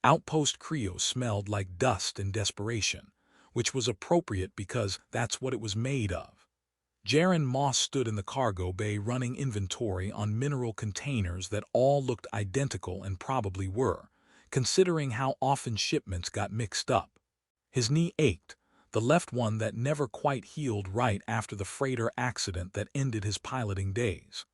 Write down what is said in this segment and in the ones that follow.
Outpost Creo smelled like dust and desperation, which was appropriate because that's what it was made of. Jaren Moss stood in the cargo bay running inventory on mineral containers that all looked identical and probably were, considering how often shipments got mixed up. His knee ached, the left one that never quite healed right after the freighter accident that ended his piloting days.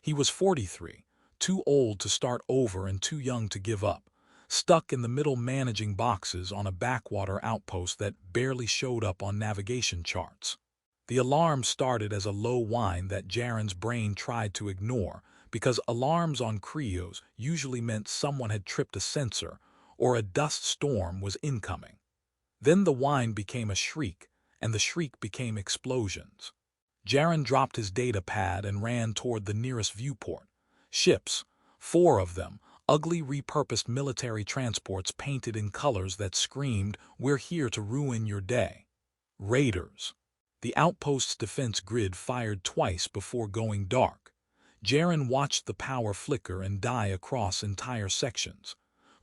He was 43, too old to start over and too young to give up, stuck in the middle managing boxes on a backwater outpost that barely showed up on navigation charts. The alarm started as a low whine that Jaren's brain tried to ignore because alarms on Creos usually meant someone had tripped a sensor or a dust storm was incoming. Then the whine became a shriek, and the shriek became explosions. Jaren dropped his data pad and ran toward the nearest viewport. Ships, 4 of them, ugly repurposed military transports painted in colors that screamed, "We're here to ruin your day." Raiders. The outpost's defense grid fired twice before going dark. Jaren watched the power flicker and die across entire sections.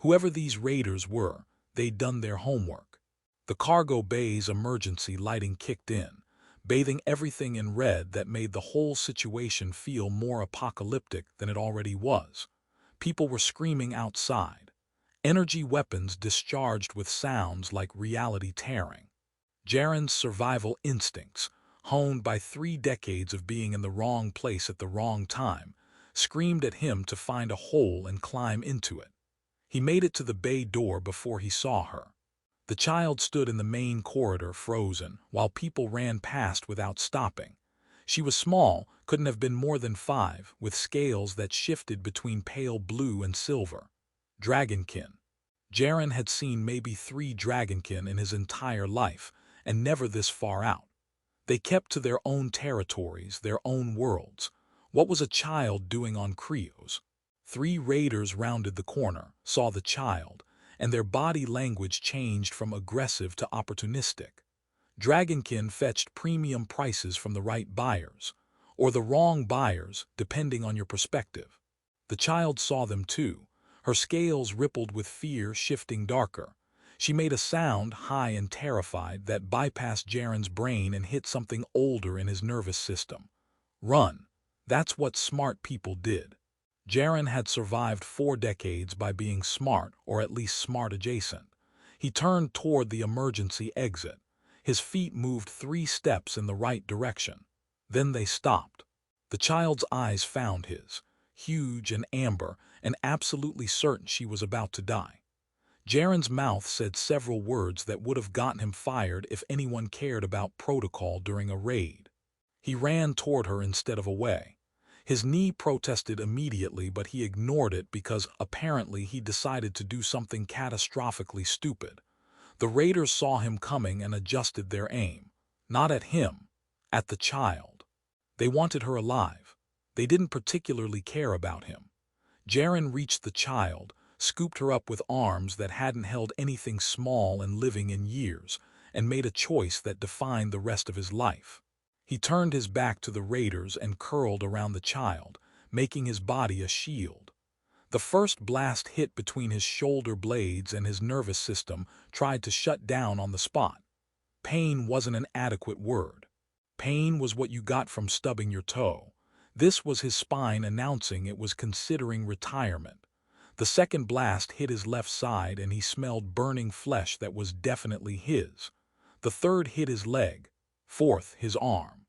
Whoever these raiders were, they'd done their homework. The cargo bay's emergency lighting kicked in, bathing everything in red that made the whole situation feel more apocalyptic than it already was. People were screaming outside. Energy weapons discharged with sounds like reality tearing. Jaren's survival instincts, honed by 3 decades of being in the wrong place at the wrong time, screamed at him to find a hole and climb into it. He made it to the bay door before he saw her. The child stood in the main corridor frozen, while people ran past without stopping. She was small, couldn't have been more than 5, with scales that shifted between pale blue and silver. Dragonkin. Jaren had seen maybe 3 dragonkin in his entire life, and never this far out. They kept to their own territories, their own worlds. What was a child doing on Creos? 3 raiders rounded the corner, saw the child, and their body language changed from aggressive to opportunistic. Dragonkin fetched premium prices from the right buyers, or the wrong buyers, depending on your perspective. The child saw them too. Her scales rippled with fear, shifting darker. She made a sound, high and terrified, that bypassed Jaren's brain and hit something older in his nervous system. Run. That's what smart people did. Jaren had survived 4 decades by being smart, or at least smart adjacent. He turned toward the emergency exit. His feet moved 3 steps in the right direction. Then they stopped. The child's eyes found his, huge and amber, and absolutely certain she was about to die. Jaren's mouth said several words that would have gotten him fired if anyone cared about protocol during a raid. He ran toward her instead of away. His knee protested immediately, but he ignored it because apparently he decided to do something catastrophically stupid. The raiders saw him coming and adjusted their aim. Not at him, at the child. They wanted her alive. They didn't particularly care about him. Jaren reached the child, scooped her up with arms that hadn't held anything small and living in years, and made a choice that defined the rest of his life. He turned his back to the raiders and curled around the child, making his body a shield. The first blast hit between his shoulder blades, and his nervous system tried to shut down on the spot. Pain wasn't an adequate word. Pain was what you got from stubbing your toe. This was his spine announcing it was considering retirement. The second blast hit his left side, and he smelled burning flesh that was definitely his. The third hit his leg. Fourth, his arm.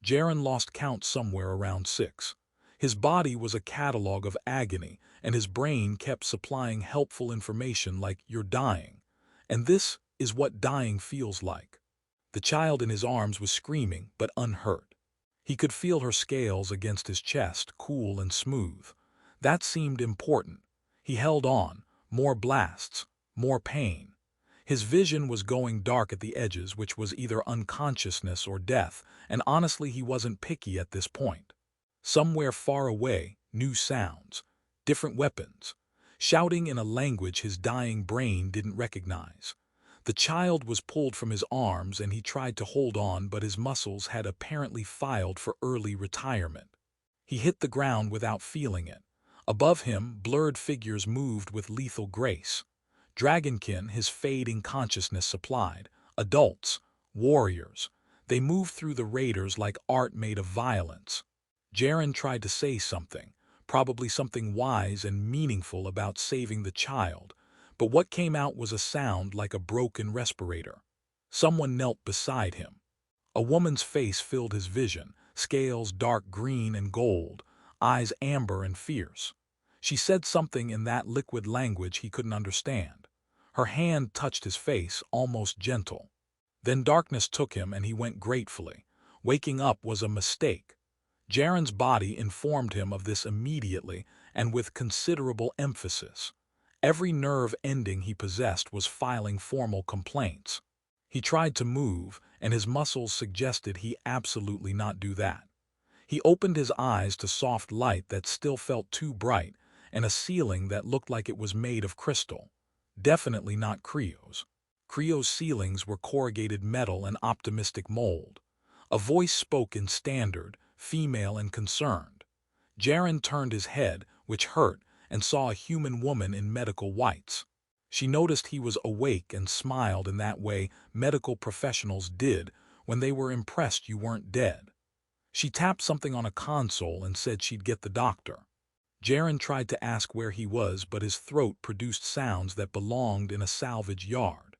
Jaren lost count somewhere around 6. His body was a catalog of agony, and his brain kept supplying helpful information like, "You're dying." And this is what dying feels like. The child in his arms was screaming, but unhurt. He could feel her scales against his chest, cool and smooth. That seemed important. He held on. More blasts. More pain. His vision was going dark at the edges, which was either unconsciousness or death, and honestly he wasn't picky at this point. Somewhere far away, new sounds. Different weapons. Shouting in a language his dying brain didn't recognize. The child was pulled from his arms, and he tried to hold on, but his muscles had apparently filed for early retirement. He hit the ground without feeling it. Above him, blurred figures moved with lethal grace. Dragonkin his fading consciousness supplied. Adults, warriors. They moved through the raiders like art made of violence. Jaren tried to say something, probably something wise and meaningful about saving the child, but what came out was a sound like a broken respirator. Someone knelt beside him. A woman's face filled his vision, scales dark green and gold, eyes amber and fierce. She said something in that liquid language he couldn't understand. Her hand touched his face, almost gentle. Then darkness took him and he went gratefully. Waking up was a mistake. Jaren's body informed him of this immediately and with considerable emphasis. Every nerve ending he possessed was filing formal complaints. He tried to move, and his muscles suggested he absolutely not do that. He opened his eyes to soft light that still felt too bright, and a ceiling that looked like it was made of crystal. Definitely not Creo's. Creo's ceilings were corrugated metal and optimistic mold. A voice spoke in standard, female and concerned. Jaren turned his head, which hurt, and saw a human woman in medical whites. She noticed he was awake and smiled in that way medical professionals did when they were impressed you weren't dead. She tapped something on a console and said she'd get the doctor. Jaren tried to ask where he was, but his throat produced sounds that belonged in a salvage yard.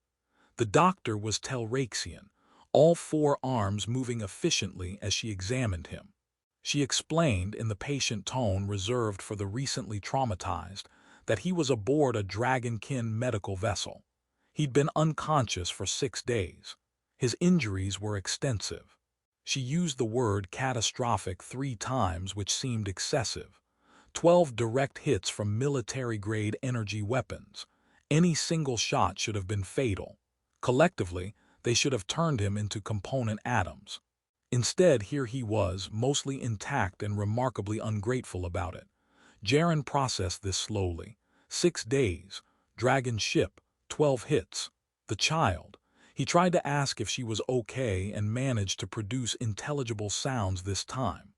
The doctor was Telraxian, all four arms moving efficiently as she examined him. She explained, in the patient tone reserved for the recently traumatized, that he was aboard a Dragonkin medical vessel. He'd been unconscious for 6 days. His injuries were extensive. She used the word catastrophic 3 times, which seemed excessive. 12 direct hits from military-grade energy weapons. Any single shot should have been fatal. Collectively, they should have turned him into component atoms. Instead, here he was, mostly intact and remarkably ungrateful about it. Jaren processed this slowly. 6 days, dragon ship, 12 hits. The child. He tried to ask if she was okay and managed to produce intelligible sounds this time.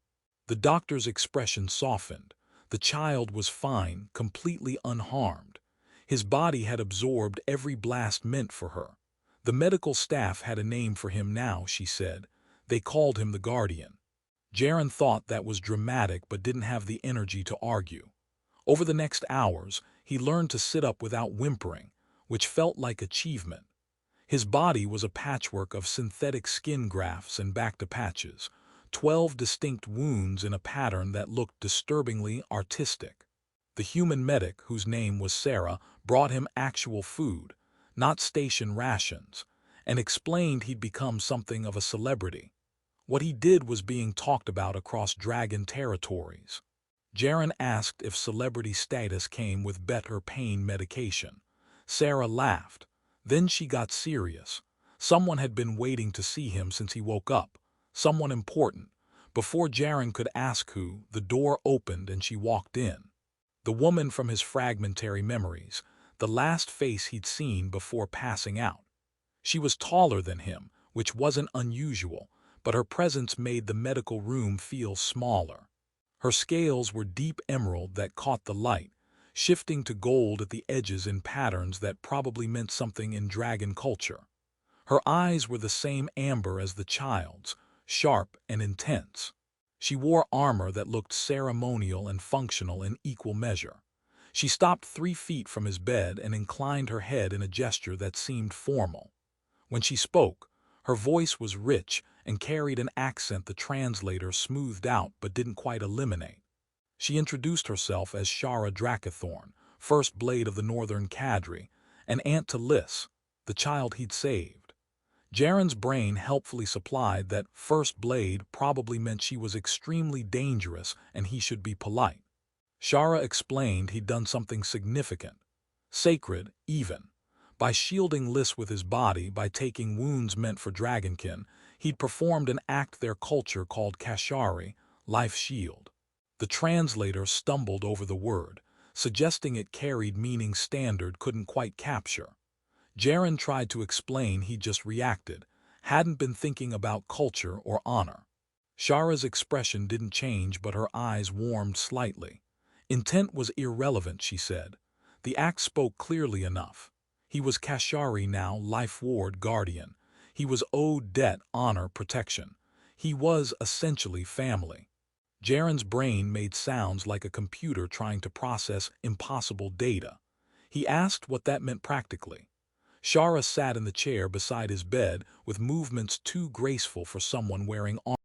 The doctor's expression softened. The child was fine, completely unharmed. His body had absorbed every blast meant for her. The medical staff had a name for him now, she said. They called him the Guardian. Jaren thought that was dramatic but didn't have the energy to argue. Over the next hours, he learned to sit up without whimpering, which felt like achievement. His body was a patchwork of synthetic skin grafts and back-to-patches, 12 distinct wounds in a pattern that looked disturbingly artistic. The human medic, whose name was Sarah, brought him actual food, not station rations, and explained he'd become something of a celebrity. What he did was being talked about across dragon territories. Jaren asked if celebrity status came with better pain medication. Sarah laughed. Then she got serious. Someone had been waiting to see him since he woke up. Someone important. Before Jaren could ask who, the door opened and she walked in. The woman from his fragmentary memories, the last face he'd seen before passing out. She was taller than him, which wasn't unusual, but her presence made the medical room feel smaller. Her scales were deep emerald that caught the light, shifting to gold at the edges in patterns that probably meant something in dragon culture. Her eyes were the same amber as the child's, sharp and intense. She wore armor that looked ceremonial and functional in equal measure. She stopped 3 feet from his bed and inclined her head in a gesture that seemed formal. When she spoke, her voice was rich and carried an accent the translator smoothed out but didn't quite eliminate. She introduced herself as Shara Dracathorn, first blade of the Northern Cadre, and aunt to Liss, the child he'd saved. Jaren's brain helpfully supplied that first blade probably meant she was extremely dangerous and he should be polite. Shara explained he'd done something significant, sacred even. By shielding Liss with his body, by taking wounds meant for dragonkin, he'd performed an act their culture called Kashari, life shield. The translator stumbled over the word, suggesting it carried meaning standard couldn't quite capture. Jaren tried to explain he'd just reacted, hadn't been thinking about culture or honor. Shara's expression didn't change, but her eyes warmed slightly. Intent was irrelevant, she said. The act spoke clearly enough. He was Kashari now, life ward guardian. He was owed debt, honor, protection. He was essentially family. Jaren's brain made sounds like a computer trying to process impossible data. He asked what that meant practically. Shara sat in the chair beside his bed with movements too graceful for someone wearing armor.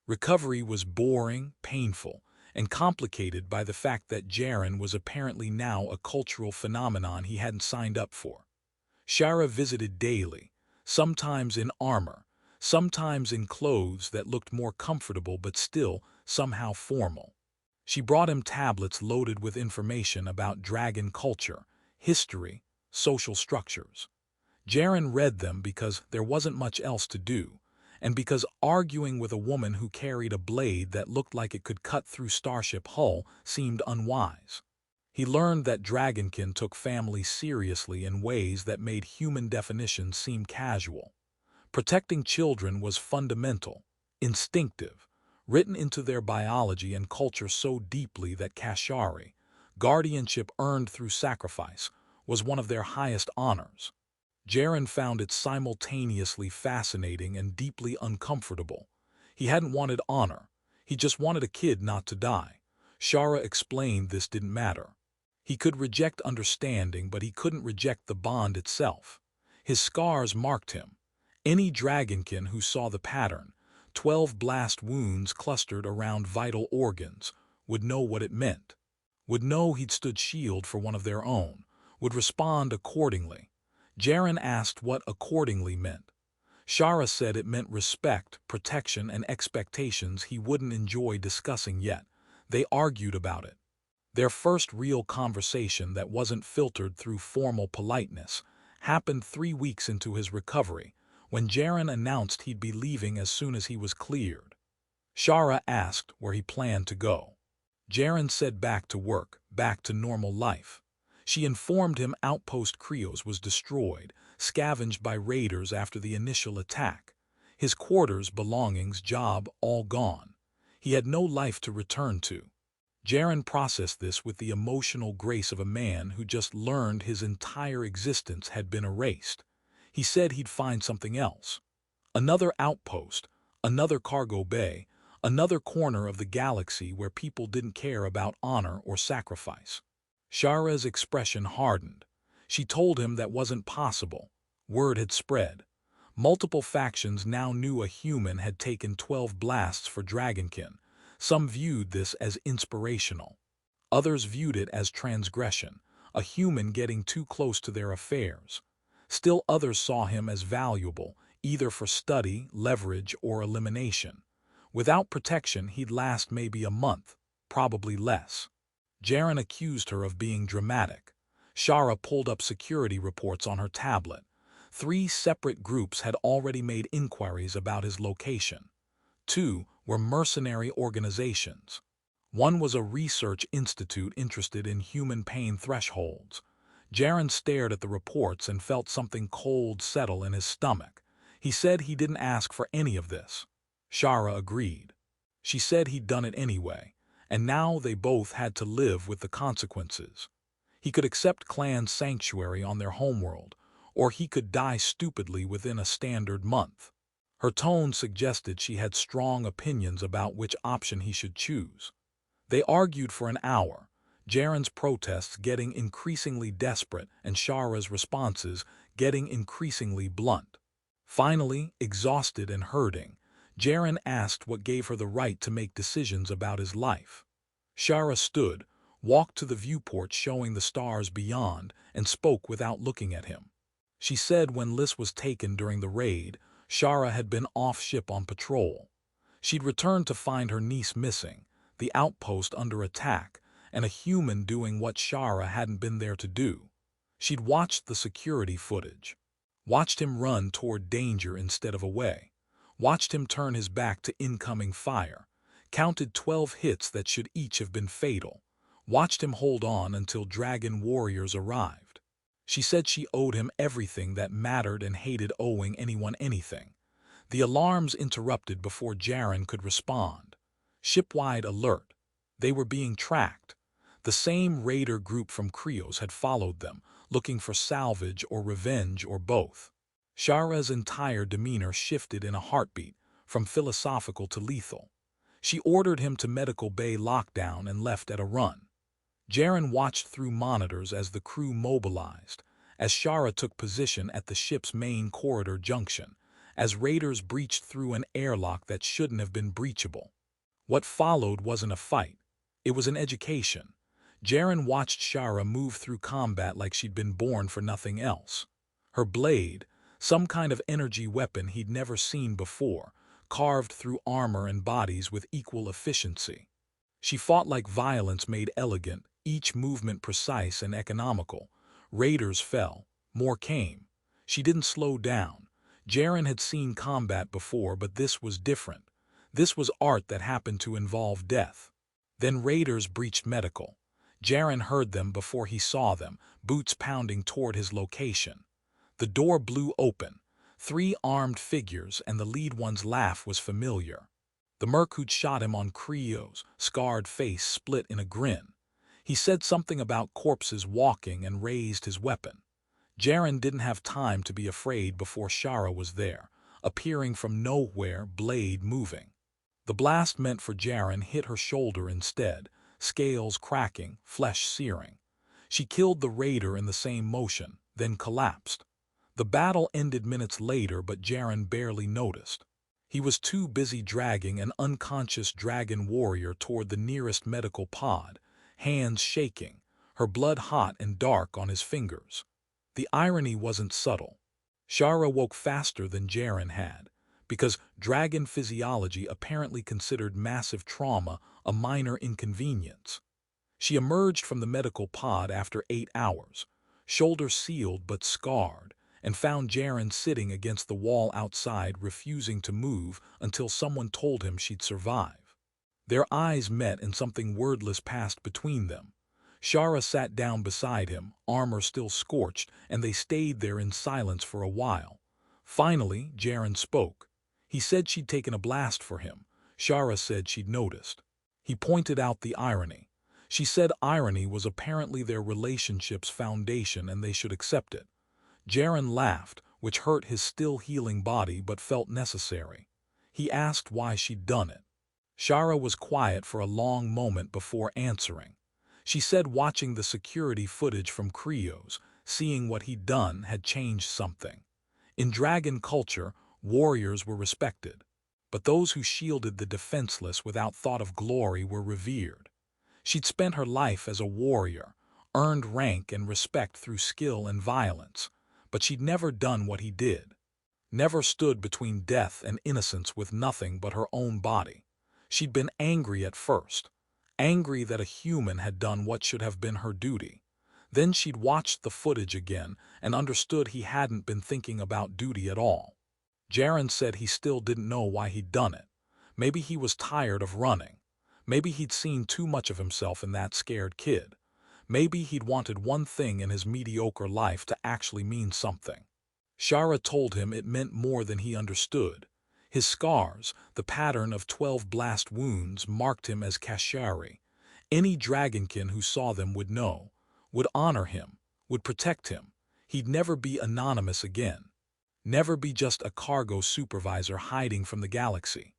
Recovery was boring, painful, and complicated by the fact that Jaren was apparently now a cultural phenomenon he hadn't signed up for. Shara visited daily, sometimes in armor, sometimes in clothes that looked more comfortable but still somehow formal. She brought him tablets loaded with information about dragon culture, history, social structures. Jaren read them because there wasn't much else to do, and because arguing with a woman who carried a blade that looked like it could cut through Starship hull seemed unwise. He learned that Dragonkin took family seriously in ways that made human definitions seem casual. Protecting children was fundamental, instinctive, written into their biology and culture so deeply that Kashari, guardianship earned through sacrifice, was one of their highest honors. Jaren found it simultaneously fascinating and deeply uncomfortable. He hadn't wanted honor. He just wanted a kid not to die. Shara explained this didn't matter. He could reject understanding, but he couldn't reject the bond itself. His scars marked him. Any dragonkin who saw the pattern, 12 blast wounds clustered around vital organs, would know what it meant. Would know he'd stood shield for one of their own. Would respond accordingly. Jaren asked what accordingly meant. Shara said it meant respect, protection, and expectations he wouldn't enjoy discussing yet. They argued about it. Their first real conversation that wasn't filtered through formal politeness happened 3 weeks into his recovery, when Jaren announced he'd be leaving as soon as he was cleared. Shara asked where he planned to go. Jaren said back to work, back to normal life. She informed him Outpost Creo's was destroyed, scavenged by raiders after the initial attack. His quarters, belongings, job, all gone. He had no life to return to. Jaren processed this with the emotional grace of a man who just learned his entire existence had been erased. He said he'd find something else. Another outpost, another cargo bay, another corner of the galaxy where people didn't care about honor or sacrifice. Shara's expression hardened. She told him that wasn't possible. Word had spread. Multiple factions now knew a human had taken 12 blasts for Dragonkin. Some viewed this as inspirational. Others viewed it as transgression, a human getting too close to their affairs. Still others saw him as valuable, either for study, leverage, or elimination. Without protection, he'd last maybe a month, probably less. Jaren accused her of being dramatic. Shara pulled up security reports on her tablet. 3 separate groups had already made inquiries about his location. 2 were mercenary organizations. 1 was a research institute interested in human pain thresholds. Jaren stared at the reports and felt something cold settle in his stomach. He said he didn't ask for any of this. Shara agreed. She said he'd done it anyway, and now they both had to live with the consequences. He could accept clan sanctuary on their homeworld, or he could die stupidly within a standard month. Her tone suggested she had strong opinions about which option he should choose. They argued for an hour, Jaren's protests getting increasingly desperate and Shara's responses getting increasingly blunt. Finally, exhausted and hurting, Jaren asked what gave her the right to make decisions about his life. Shara stood, walked to the viewport showing the stars beyond, and spoke without looking at him. She said when Liz was taken during the raid, Shara had been off-ship on patrol. She'd returned to find her niece missing, the outpost under attack, and a human doing what Shara hadn't been there to do. She'd watched the security footage. Watched him run toward danger instead of away. Watched him turn his back to incoming fire. Counted 12 hits that should each have been fatal. Watched him hold on until dragon warriors arrived. She said she owed him everything that mattered and hated owing anyone anything. The alarms interrupted before Jaren could respond. Shipwide alert. They were being tracked. The same raider group from Creo's had followed them, looking for salvage or revenge or both. Shara's entire demeanor shifted in a heartbeat, from philosophical to lethal. She ordered him to medical bay lockdown and left at a run. Jaren watched through monitors as the crew mobilized, as Shara took position at the ship's main corridor junction, as raiders breached through an airlock that shouldn't have been breachable. What followed wasn't a fight. It was an education. Jaren watched Shara move through combat like she'd been born for nothing else. Her blade, some kind of energy weapon he'd never seen before, carved through armor and bodies with equal efficiency. She fought like violence made elegant, each movement precise and economical. Raiders fell. More came. She didn't slow down. Jaren had seen combat before, but this was different. This was art that happened to involve death. Then raiders breached medical. Jaren heard them before he saw them, boots pounding toward his location. The door blew open. 3 armed figures, and the lead one's laugh was familiar. The merc who'd shot him on Creo's scarred face split in a grin. He said something about corpses walking and raised his weapon. Jaren didn't have time to be afraid before Shara was there, appearing from nowhere, blade moving. The blast meant for Jaren hit her shoulder instead, scales cracking, flesh searing. She killed the raider in the same motion, then collapsed. The battle ended minutes later, but Jaren barely noticed. He was too busy dragging an unconscious dragon warrior toward the nearest medical pod, hands shaking, her blood hot and dark on his fingers. The irony wasn't subtle. Shara woke faster than Jaren had, because dragon physiology apparently considered massive trauma a minor inconvenience. She emerged from the medical pod after 8 hours, shoulder sealed but scarred, and found Jaren sitting against the wall outside, refusing to move until someone told him she'd survive. Their eyes met and something wordless passed between them. Shara sat down beside him, armor still scorched, and they stayed there in silence for a while. Finally, Jaren spoke. He said she'd taken a blast for him. Shara said she'd noticed. He pointed out the irony. She said irony was apparently their relationship's foundation and they should accept it. Jaren laughed, which hurt his still healing body but felt necessary. He asked why she'd done it. Shara was quiet for a long moment before answering. She said watching the security footage from Creo's, seeing what he'd done had changed something. In dragon culture, warriors were respected, but those who shielded the defenseless without thought of glory were revered. She'd spent her life as a warrior, earned rank and respect through skill and violence, but she'd never done what he did. Never stood between death and innocence with nothing but her own body. She'd been angry at first, angry that a human had done what should have been her duty. Then she'd watched the footage again and understood he hadn't been thinking about duty at all. Jaren said he still didn't know why he'd done it. Maybe he was tired of running. Maybe he'd seen too much of himself in that scared kid. Maybe he'd wanted one thing in his mediocre life to actually mean something. Shara told him it meant more than he understood. His scars, the pattern of 12 blast wounds, marked him as Kashari. Any dragonkin who saw them would know, would honor him, would protect him. He'd never be anonymous again. Never be just a cargo supervisor hiding from the galaxy.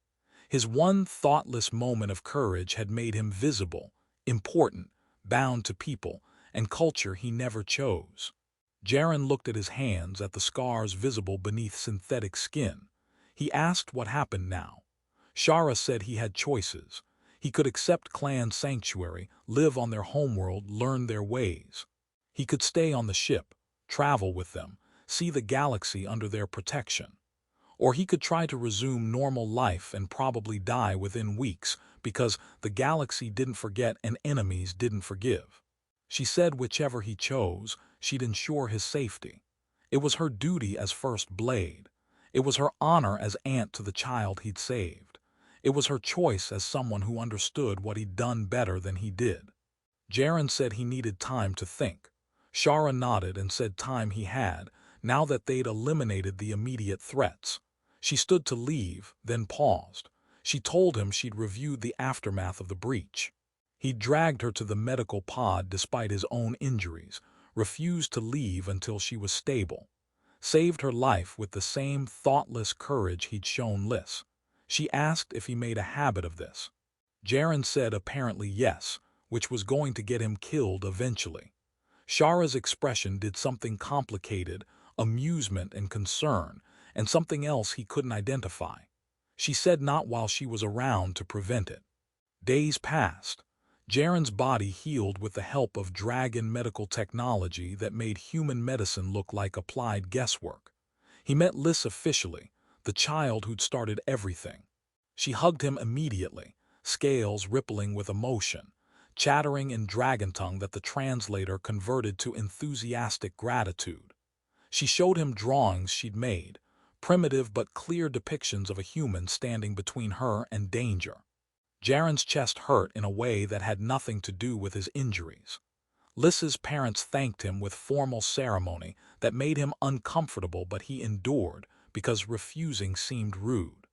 His one thoughtless moment of courage had made him visible, important, bound to people and culture he never chose. Jaren looked at his hands, at the scars visible beneath synthetic skin. He asked what happened now. Shara said he had choices. He could accept clan sanctuary, live on their homeworld, learn their ways. He could stay on the ship, travel with them, see the galaxy under their protection. Or he could try to resume normal life and probably die within weeks because the galaxy didn't forget and enemies didn't forgive. She said whichever he chose, she'd ensure his safety. It was her duty as First Blade. It was her honor as aunt to the child he'd saved. It was her choice as someone who understood what he'd done better than he did. Jaren said he needed time to think. Shara nodded and said time he had, now that they'd eliminated the immediate threats. She stood to leave, then paused. She told him she'd reviewed the aftermath of the breach. He'd dragged her to the medical pod despite his own injuries, refused to leave until she was stable. Saved her life with the same thoughtless courage he'd shown Liz. She asked if he made a habit of this. Jaren said apparently yes, which was going to get him killed eventually. Shara's expression did something complicated, amusement and concern, and something else he couldn't identify. She said not while she was around to prevent it. Days passed. Jaren's body healed with the help of dragon medical technology that made human medicine look like applied guesswork. He met Liz officially, the child who'd started everything. She hugged him immediately, scales rippling with emotion, chattering in dragon tongue that the translator converted to enthusiastic gratitude. She showed him drawings she'd made, primitive but clear depictions of a human standing between her and danger. Jaren's chest hurt in a way that had nothing to do with his injuries. Liz's parents thanked him with formal ceremony that made him uncomfortable, but he endured because refusing seemed rude.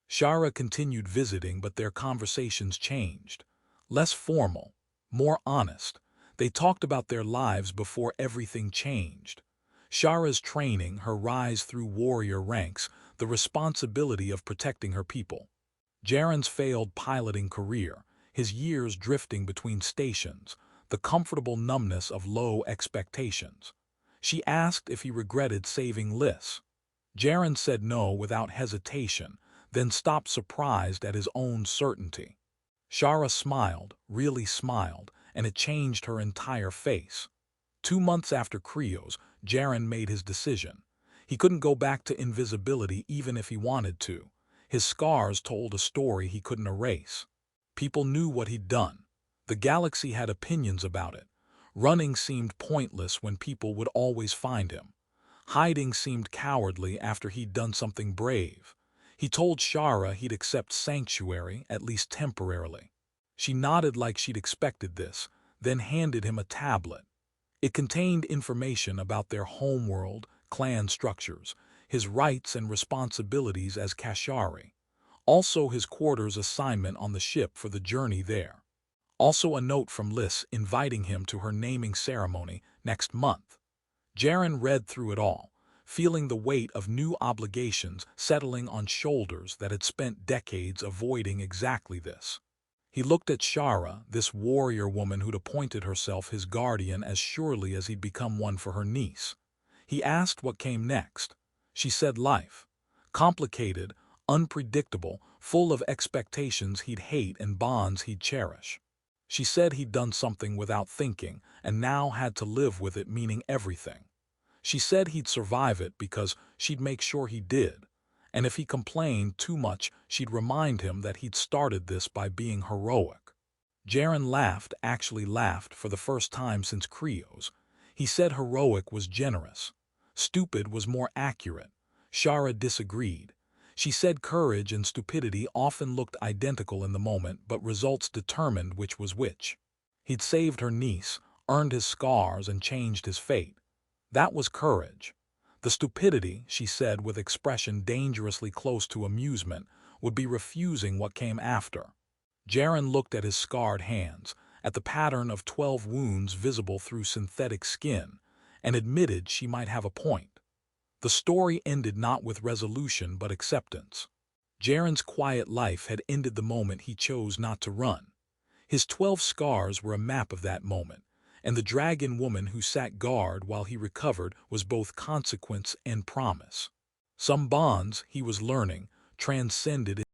Shara continued visiting, but their conversations changed. Less formal, more honest. They talked about their lives before everything changed. Shara's training, her rise through warrior ranks, the responsibility of protecting her people. Jaren's failed piloting career, his years drifting between stations, the comfortable numbness of low expectations. She asked if he regretted saving Liz. Jaren said no without hesitation, then stopped, surprised at his own certainty. Shara smiled, really smiled, and it changed her entire face. 2 months after Creo's, Jaren made his decision. He couldn't go back to invisibility even if he wanted to. His scars told a story he couldn't erase. People knew what he'd done. The galaxy had opinions about it. Running seemed pointless when people would always find him. Hiding seemed cowardly after he'd done something brave. He told Shara he'd accept sanctuary, at least temporarily. She nodded like she'd expected this, then handed him a tablet. It contained information about their homeworld, clan structures, his rights and responsibilities as Kashari. Also his quarters assignment on the ship for the journey there. Also a note from Liz inviting him to her naming ceremony next month. Jaren read through it all, feeling the weight of new obligations settling on shoulders that had spent decades avoiding exactly this. He looked at Shara, this warrior woman who'd appointed herself his guardian as surely as he'd become one for her niece. He asked what came next. She said life. Complicated, unpredictable, full of expectations he'd hate and bonds he'd cherish. She said he'd done something without thinking and now had to live with it, meaning everything. She said he'd survive it because she'd make sure he did. And if he complained too much, she'd remind him that he'd started this by being heroic. Jaren laughed, actually laughed for the first time since Creo's. He said heroic was generous. Stupid was more accurate. Shara disagreed. She said courage and stupidity often looked identical in the moment, but results determined which was which. He'd saved her niece, earned his scars, and changed his fate. That was courage. The stupidity, she said with expression dangerously close to amusement, would be refusing what came after. Jaren looked at his scarred hands, at the pattern of 12 wounds visible through synthetic skin, and admitted she might have a point. The story ended not with resolution but acceptance. Jaren's quiet life had ended the moment he chose not to run. His 12 scars were a map of that moment, and the dragon woman who sat guard while he recovered was both consequence and promise. Some bonds, he was learning, transcended